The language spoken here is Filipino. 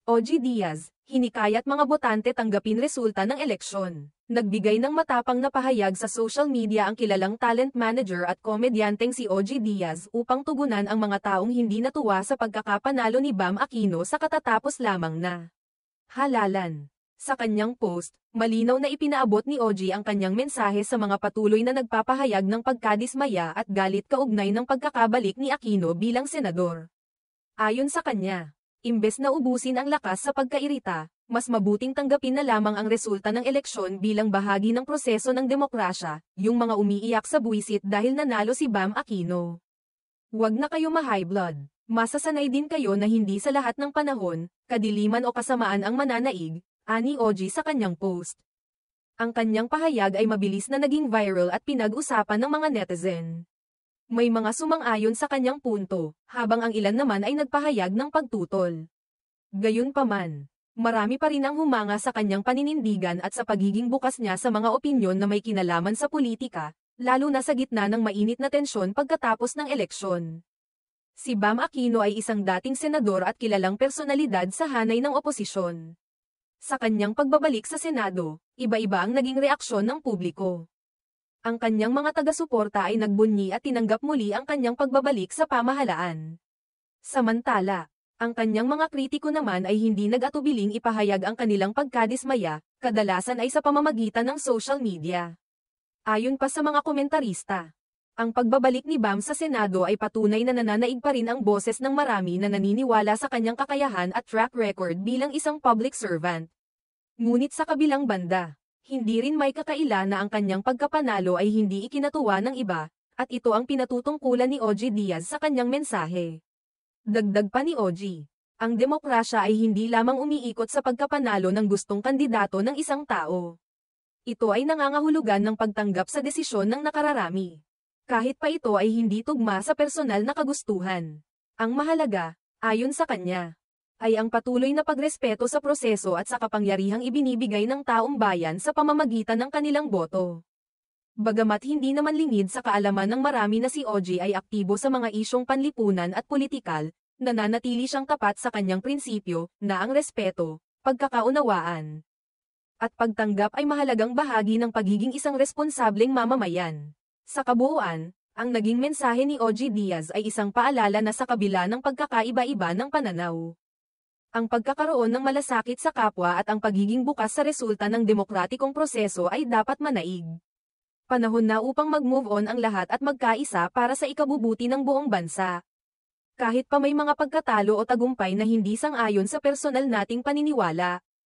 OG Diaz, hinikayat mga botante tanggapin resulta ng eleksyon. Nagbigay ng matapang na pahayag sa social media ang kilalang talent manager at komedyanteng si OG Diaz upang tugunan ang mga taong hindi natuwa sa pagkakapanalo ni Bam Aquino sa katatapos lamang na halalan. Sa kanyang post, malinaw na ipinaabot ni OG ang kanyang mensahe sa mga patuloy na nagpapahayag ng pagkadismaya at galit kaugnay ng pagkakabalik ni Aquino bilang senador. Ayon sa kanya, imbes na ubusin ang lakas sa pagkairita, mas mabuting tanggapin na lamang ang resulta ng eleksyon bilang bahagi ng proseso ng demokrasya, yung mga umiiyak sa buwisit dahil nanalo si Bam Aquino. Huwag na kayo ma-high blood. Masasanay din kayo na hindi sa lahat ng panahon, kadiliman o kasamaan ang mananaig, ani OG sa kanyang post. Ang kanyang pahayag ay mabilis na naging viral at pinag-usapan ng mga netizen. May mga sumang-ayon sa kanyang punto, habang ang ilan naman ay nagpahayag ng pagtutol. Gayunpaman, marami pa rin ang humanga sa kanyang paninindigan at sa pagiging bukas niya sa mga opinyon na may kinalaman sa politika, lalo na sa gitna ng mainit na tensyon pagkatapos ng eleksyon. Si Bam Aquino ay isang dating senador at kilalang personalidad sa hanay ng oposisyon. Sa kanyang pagbabalik sa Senado, iba-iba ang naging reaksyon ng publiko. Ang kanyang mga taga-suporta ay nagbunyi at tinanggap muli ang kanyang pagbabalik sa pamahalaan. Samantala, ang kanyang mga kritiko naman ay hindi nag-atubiling ipahayag ang kanilang pagkadismaya, kadalasan ay sa pamamagitan ng social media. Ayon pa sa mga komentarista, ang pagbabalik ni Bam sa Senado ay patunay na nananaig pa rin ang boses ng marami na naniniwala sa kanyang kakayahan at track record bilang isang public servant. Ngunit sa kabilang banda, hindi rin may kakaila na ang kanyang pagkapanalo ay hindi ikinatuwa ng iba, at ito ang pinatutungkulan ni OG Diaz sa kanyang mensahe. Dagdag pa ni OG, ang demokrasya ay hindi lamang umiikot sa pagkapanalo ng gustong kandidato ng isang tao. Ito ay nangangahulugan ng pagtanggap sa desisyon ng nakararami. Kahit pa ito ay hindi tugma sa personal na kagustuhan. Ang mahalaga, ayon sa kanya, ay ang patuloy na pagrespeto sa proseso at sa kapangyarihang ibinibigay ng taong bayan sa pamamagitan ng kanilang boto. Bagamat hindi naman lingid sa kaalaman ng marami na si OG ay aktibo sa mga isyong panlipunan at politikal, nananatili siyang tapat sa kanyang prinsipyo na ang respeto, pagkakaunawaan, at pagtanggap ay mahalagang bahagi ng pagiging isang responsableng mamamayan. Sa kabuuan, ang naging mensahe ni OG Diaz ay isang paalala na sa kabila ng pagkakaiba-iba ng pananaw, ang pagkakaroon ng malasakit sa kapwa at ang pagiging bukas sa resulta ng demokratikong proseso ay dapat manaig. Panahon na upang mag-move on ang lahat at magkaisa para sa ikabubuti ng buong bansa. Kahit pa may mga pagkatalo o tagumpay na hindi sang-ayon sa personal nating paniniwala,